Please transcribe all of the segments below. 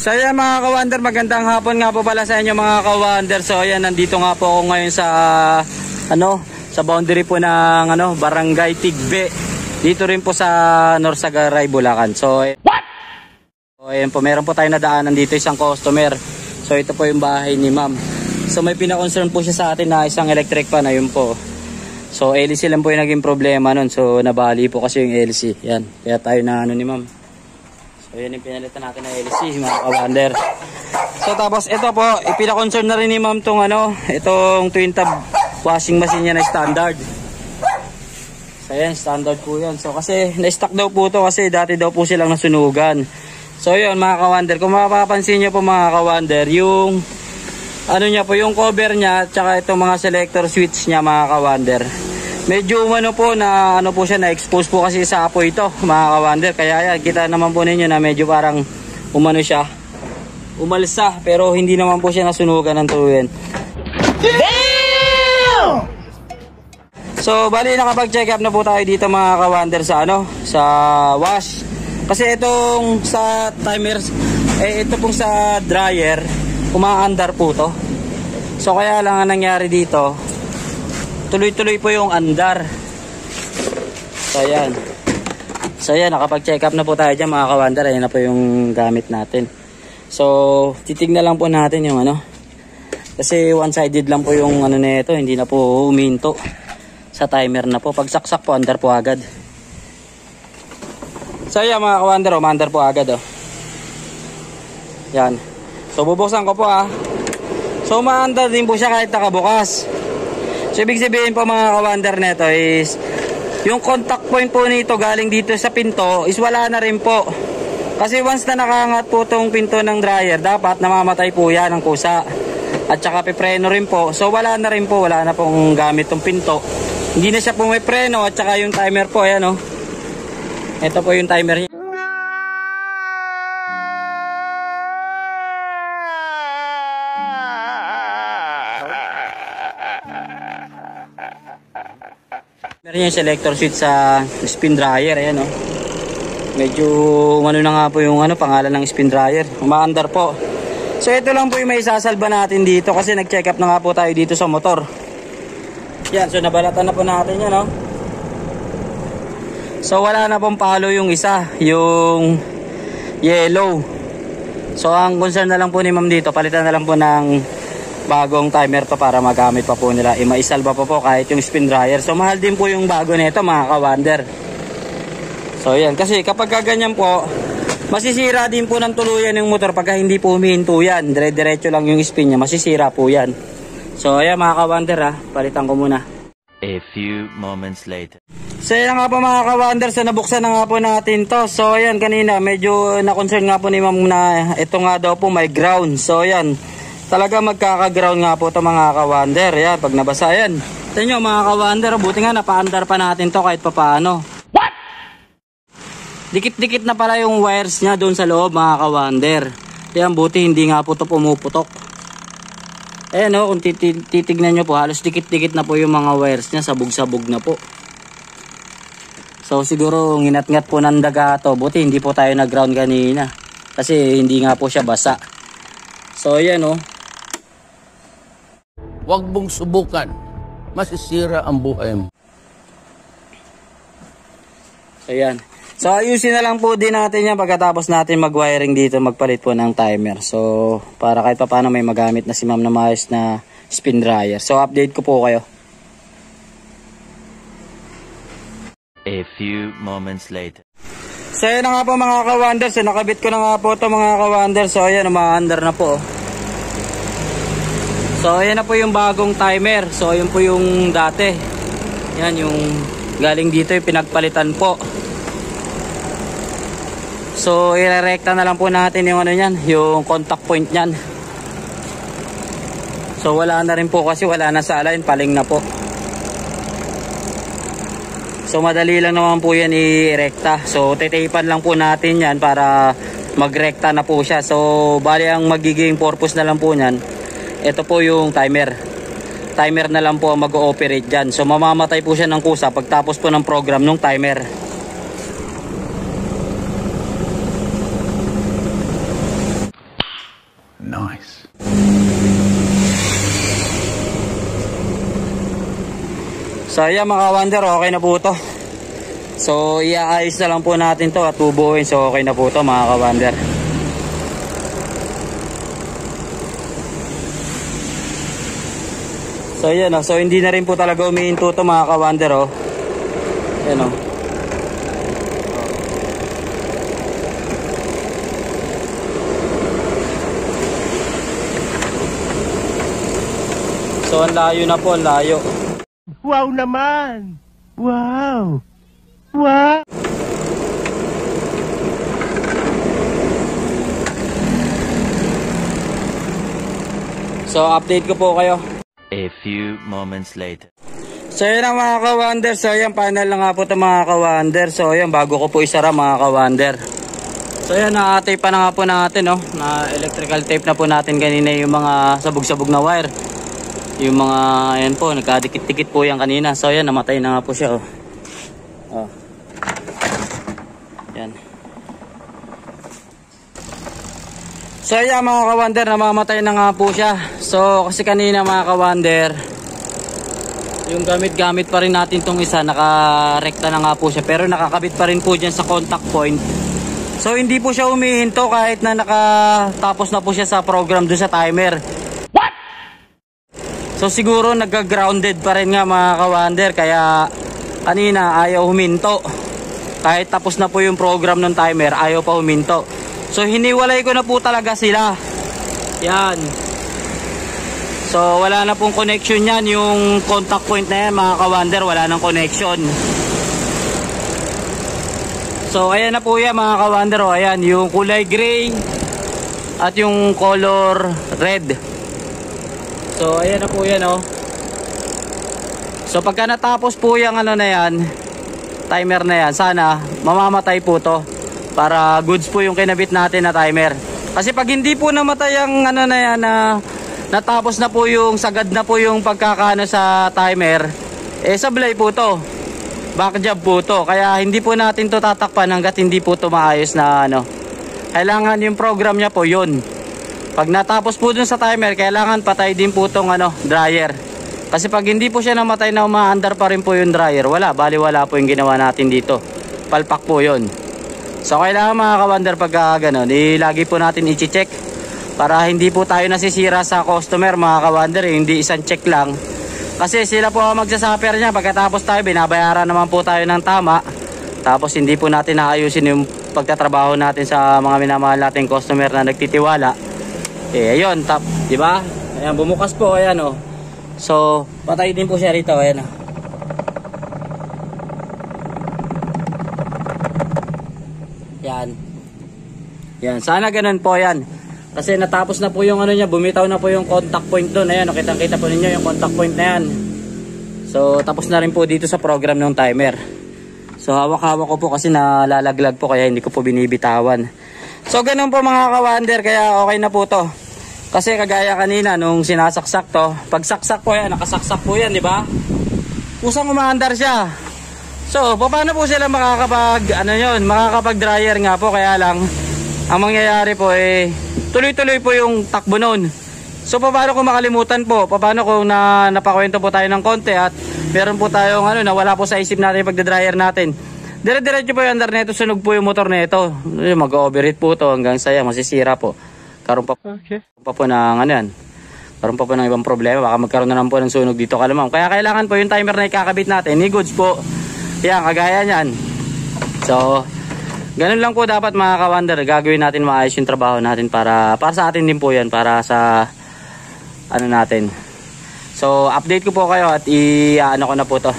So ayan mga ka-wonder, magandang hapon nga po pala sa inyo mga ka-wonder. So ayan, nandito nga po ako ngayon sa sa boundary po ng Barangay Tigbe. Dito rin po sa Norsagaray, Bulacan. So ayan po, meron po tayo nadaanan dito isang customer. So ito po yung bahay ni ma'am. So may pina-concern po siya sa atin na isang electric fan, ayun po. So LC lang po yung naging problema nun. So nabali po kasi yung LC. Yan, kaya tayo na ni ma'am. So yan yung pinalitan natin na LC mga ka-wonder. So tapos ito po, ipina-concern na rin ni ma'am tong itong twin tab washing machine niya na standard. So yan, standard po yan. So kasi na-stock daw po to kasi dati daw po silang nasunugan. So yun mga ka-wonder, kung mapapansin nyo po mga ka-wonder, yung niya po, yung cover niya at saka itong mga selector switch niya mga ka-wonder, medyo po na po siya, na-expose po kasi sa apoy ito mga ka-wonder. Kaya yan, kita naman po ninyo na medyo parang siya, umalsa, pero hindi naman po siya nasunugan ng tuwin. Damn! So bali nakapag-check up na po tayo dito mga ka-wonder sa sa wash. Kasi itong sa timers, ito pong sa dryer, umaandar po to. So kaya lang ang nangyari dito, tuloy-tuloy po yung andar. So ayan, nakapag-check up na po tayo dyan mga ka-wonder. Ayan na po yung gamit natin. So titignan lang po natin yung kasi one-sided lang po yung nito, hindi na po huminto sa timer na po. Pag saksak po, andar po agad. So ayan mga ka-wonder, umaandar po agad Yan. So bubuksan ko po So umaandar din po siya kahit nakabukas. So ibig sabihin po mga ka-wonder neto is yung contact point po nito galing dito sa pinto is wala na rin po. Kasi once na nakaangat po tong pinto ng dryer, dapat namamatay po yan ng kusa. At saka pipreno rin po. So wala na rin po, wala na pong gamit tong pinto. Hindi na siya po may preno at saka yung timer po, ayan Ito po yung timer niya. Meron yung selector switch sa spin dryer, ayan Medyo na nga po yung pangalan ng spin dryer. Umaandar po. So ito lang po yung may sasalba natin dito kasi nag-check up na nga po tayo dito sa motor. Yan, so nabalatan na po natin yan So wala na pong palo yung isa, yung yellow. So ang concern na lang po ni ma'am dito, palitan na lang po ng bagong timer to para magamit pa po nila. Maisalba pa po kahit yung spin dryer. So mahal din po yung bago nito mga ka-wonder. So yan, kasi kapag ganyan po, masisira din po ng tuluyan yung motor pagka hindi po humihinto yan. Dire-diretso lang yung spin niya, masisira po yan. So ayan mga ka-wonder palitan ko muna. A few moments later. So yan nga po mga ka-wonder, so nabuksan na nga po natin to. So ayan, kanina medyo na-concern nga po ni ma'am na ito nga daw po may ground. So ayan, talaga magkaka-ground nga po to mga ka-wonder. Yan, pag nabasa yan. Ito nyo mga ka-wonder, buti nga napaandar pa natin to kahit papaano. What? Dikit-dikit na pala yung wires nya doon sa loob mga ka-wonder. Yan, buti hindi nga po to pumuputok. Ayan kung titignan nyo po, halos dikit-dikit na po yung mga wires nya, sabog-sabog na po. So siguro nginat-ngat po ng daga to. Buti hindi po tayo nag-ground kanina kasi hindi nga po siya basa. So ayan Huwag mong subukan, masisira ang buhay mo. Ayan. So ayusin na lang po din natin yan pagkatapos natin mag-wiring dito, magpalit po ng timer. So para kahit pa paano may magamit na si ma'am na maayos na spin dryer. So update ko po kayo. A few moments later. So ayan na nga po mga ka-wonder. So nakabit ko na nga po ito mga ka-wonder. So ayan, umaandar na po. So ayan na po yung bagong timer. So ayun po yung dati. Yan yung galing dito, yung pinagpalitan po. So irerekta na lang po natin yung yung contact point niyan. So wala na rin po kasi wala na sa align, paling na po. So madali lang naman po yan i-rekta. So titipan lang po natin yan para magrekta na po siya. So bali ang magiging purpose na lang po niyan, ito po yung timer. Timer na lang po ang mag-ooperate dyan. So mamamatay po siya ng kusa pagtapos po ng program ng timer. So ayan mga ka-wonder, okay na po to. So iaayos na lang po natin to at tubuin. So okay na po to mga ka-wonder. So ayan o, so hindi na rin po talaga umihinto to mga ka-wonder o. Ayan o. So ang layo na po, ang layo. Wow naman! Wow! Wow! So update ko po kayo. A few moments later. So yun ang mga ka-wonder. So yan, final na nga po ito mga ka-wonder. So yan, bago ko po isara mga ka-wonder. So yan, na-tape pa na nga po natin, no? Na electrical tape na po natin kanina yung mga sabog-sabog na wire. Yung mga, ayan po, nagkadikit-dikit po yan kanina. So yan, namatay na nga po siya, oh. Oh. Yan. So yan mga ka-wonder, namamatay na nga po siya. So kasi kanina mga ka-wonder, yung gamit-gamit pa rin natin tong isa, nakarekta na nga po siya. Pero nakakabit pa rin po dyan sa contact point. So hindi po siya humihinto kahit na nakatapos na po siya sa program doon sa timer. So siguro nagka-grounded pa rin nga mga ka-wonder, kaya kanina ayaw huminto. Kahit tapos na po yung program ng timer, ayaw pa huminto. So hiniwalay ko na po talaga sila. Yan. So wala na pong connection yan. Yung contact point na yan mga ka-wonder, wala nang connection. So ayan na po yan mga ka-wonder. O, ayan, yung kulay gray at yung color red. So ayan na po yan, oh. So pagka natapos po yung ano na yan, timer na yan, sana mamamatay po to. Para goods po yung kinabit natin na timer. Kasi pag hindi po namatay ang ano na yan, natapos na po yung, sagad na po yung pagkakano sa timer, eh sablay po to. Back job po to. Kaya hindi po natin to tatakpan hanggat hindi po to maayos na ano. Kailangan yung program niya po yun. Pag natapos po dun sa timer, kailangan patay din po tong ano, dryer. Kasi pag hindi po siya namatay na umaandar pa rin po yung dryer, wala, baliwala po yung ginawa natin dito. Palpak po yun. So kailangan mga ka-wonder pagka gano'n, lagi po natin i-check para hindi po tayo nasisira sa customer mga ka-wonder, hindi isang check lang. Kasi sila po ang magsasuffer niya, pagkatapos tayo binabayaran naman po tayo ng tama. Tapos hindi po natin naayusin yung pagtatrabaho natin sa mga minamahal nating customer na nagtitiwala. Eh ayun, tap, di ba? Ayan, bumukas po, ayan oh. So, patay din po siya rito, ayan oh. Yan. Yan, sana ganun po yan. Kasi natapos na po yung ano niya, bumitaw na po yung contact point doon. Ayan, oh, kitang-kita po ninyo yung contact point na yan. So, tapos na rin po dito sa program ng timer. So, hawak-hawak ko po kasi nalalaglag po kaya hindi ko po binibitawan. So, ganun po mga ka-wonder, kaya okay na po to. Kasi kagaya kanina nung sinasaksak to, pag saksak po yan, nakasaksak po yan, di ba? Kusang umaandar siya. So, paano po sila makakapag dryer nga po, kaya lang ang mangyayari po eh tuloy-tuloy po yung takbo noon. So, paano kung makalimutan po? Paano kung napakwento po tayo ng konti at meron po tayong ano na wala po sa isip natin yung pagda-dryer natin. Dire-diretso po yung andar nito, sunog po yung motor nito. Mag-overheat po to hanggang saya masisira po. Karoon pa po ng ano yan. Karoon pa po ng ibang problema. Baka magkaroon na lang po ng sunog dito kalamang. Kaya kailangan po yung timer na ikakabit natin, ni goods po. Yan, kagaya niyan. So, ganun lang po dapat mga ka-wonder. Gagawin natin maayos yung trabaho natin para sa atin din po yan. Para sa ano natin. So, update ko po kayo at ano ko na po to.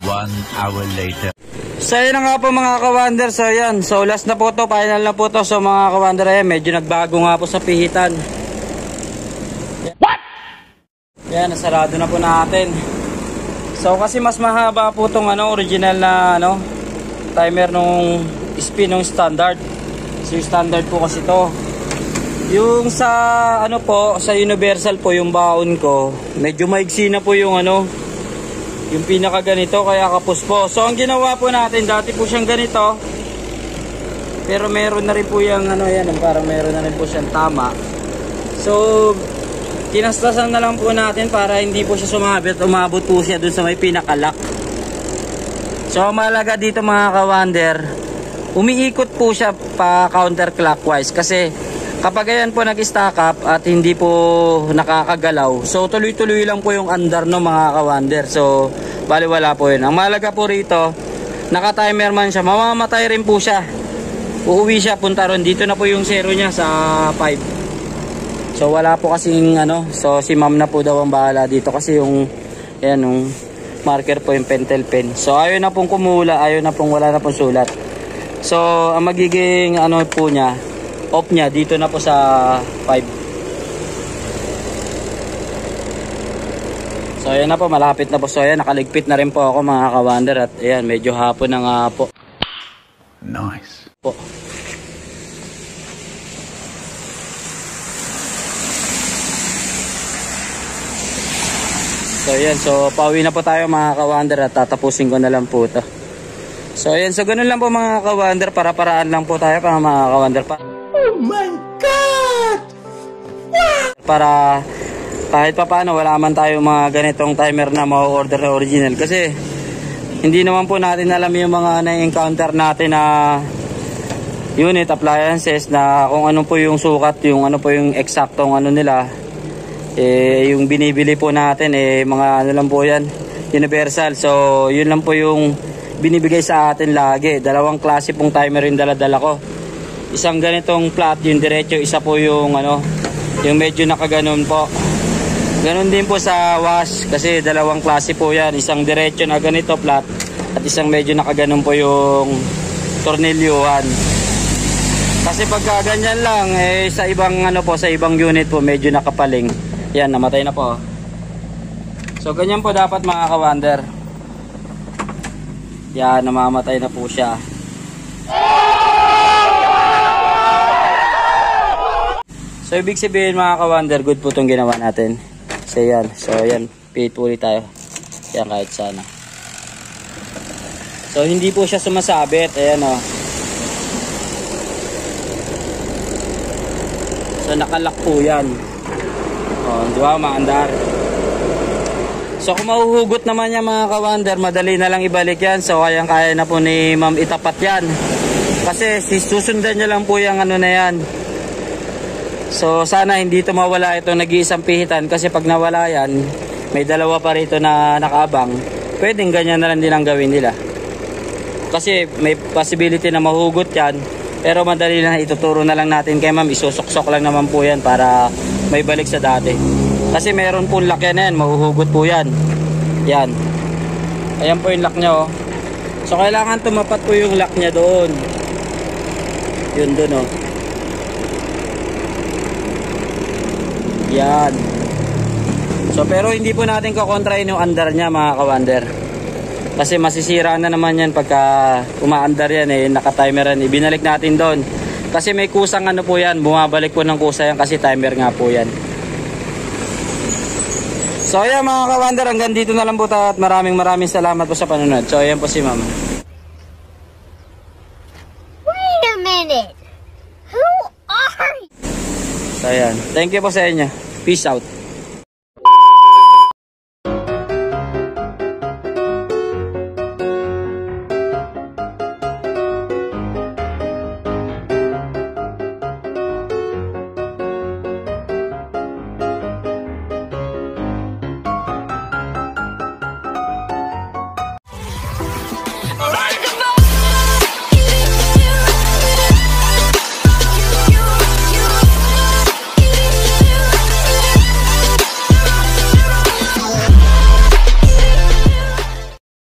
1 hour later. So yun na nga po mga ka-wonder. So yan, so last na po to, final na po to. So mga ka-wonder, medyo nagbago nga po sa pihitan. What? Yan, nasarado na po natin. So kasi mas mahaba po tong original na timer nung spin nung standard. So yung standard po kasi to. Yung sa sa universal po yung baon ko, medyo maigsi na po yung yung pinaka ganito, kaya kapos po. So ang ginawa po natin, dati po siyang ganito, pero meron na rin po yung yan, parang meron na rin po siyang tama. So tinastasan na lang po natin para hindi po siya sumabit. Umabot po siya dun sa may pinakalock. So mahalaga dito mga ka-wonder, umiikot po siya pa counterclockwise kasi kapag ayan po nag-stack up at hindi po nakakagalaw, so tuloy-tuloy lang po yung andar no mga ka-wonder. So baliwala po yun. Ang mahalaga po rito, naka-timer man siya, mamamatay rin po siya. Uuwi siya, punta ron. Dito na po yung zero niya sa 5. So wala po kasing ano, so si ma'am na po daw ang bahala dito kasi yung ayan yung marker po yung pentel pen. So ayaw na pong kumula, ayaw na pong wala na pong sulat. So ang magiging ano po niya, off niya dito na po sa 5. So ayan na po, malapit na po. So ayan, nakaligpit na rin po ako mga ka-wonder at ayan, medyo hapon na nga po. Nice. Po. So ayan, so pauwi na po tayo mga ka-wonder at tatapusin ko na lang po ito. So ayan, so ganun lang po mga ka-wonder, para-paraan lang po tayo para mga ka-wonder pa. Oh my God! Para kahit pa paano wala man tayo mga ganitong timer na ma-order na original kasi hindi naman po natin alam yung mga na-encounter natin na unit appliances na kung ano po yung sukat, yung ano po yung eksaktong ano nila. Yung binibili po natin mga ano lang po yan, universal. So yun lang po yung binibigay sa atin lagi. Dalawang klase pong timer yung dala-dala ko. Isang ganitong flat yung diretso, isa po yung ano, yung medyo nakaganon po. Ganon din po sa wash kasi dalawang klase po yan. Isang diretso na ganito flat at isang medyo nakaganon po yung tornilyuhan. Kasi pagka ganyan lang sa ibang ano po, sa ibang unit po medyo nakapaling. Yan, namatay na po. So ganyan po dapat mga ka-wonder. Yan, namamatay na po siya. So ibig sabihin mga ka-wonder, good po itong ginawa natin. So yan, faithfully tayo. Yan kahit sana. So hindi po siya sumasabit. Ayan o. So nakalock po yan. O, di ba, maandar. So kung mahuhugot naman yan mga ka-wonder, madali na lang ibalik yan. So kayang-kaya na po ni ma'am itapat yan. Kasi susundan niya lang po yung ano na yan. So sana hindi ito mawala itong nag-iisang pihitan. Kasi pag nawala yan, may dalawa pa rito na nakaabang. Pwedeng ganyan na lang din ang gawin nila. Kasi may possibility na mahugot yan. Pero madali na, ituturo na lang natin kay ma'am. Isusuksok lang naman po yan para may balik sa dati. Kasi meron po lock yan, mahuhugot po yan. Yan. Ayan po yung lock niya oh. So kailangan tumapat po yung lock niya doon. Yun doon oh. Yan. So pero hindi po natin kukontrahin yung andar niya mga ka-wonder. Kasi masisira na naman yan pagka umaandar yan naka-timer yan. Ibinalik natin doon. Kasi may kusang ano po yan, bumabalik po ng kusa yan kasi timer nga po yan. So ayan mga ka-wonder, hanggang dito na lang po at maraming salamat po sa panunod. So ayan po si ma'am. Wait a minute. Who are you? So ayan, thank you po sa inyo. Peace out.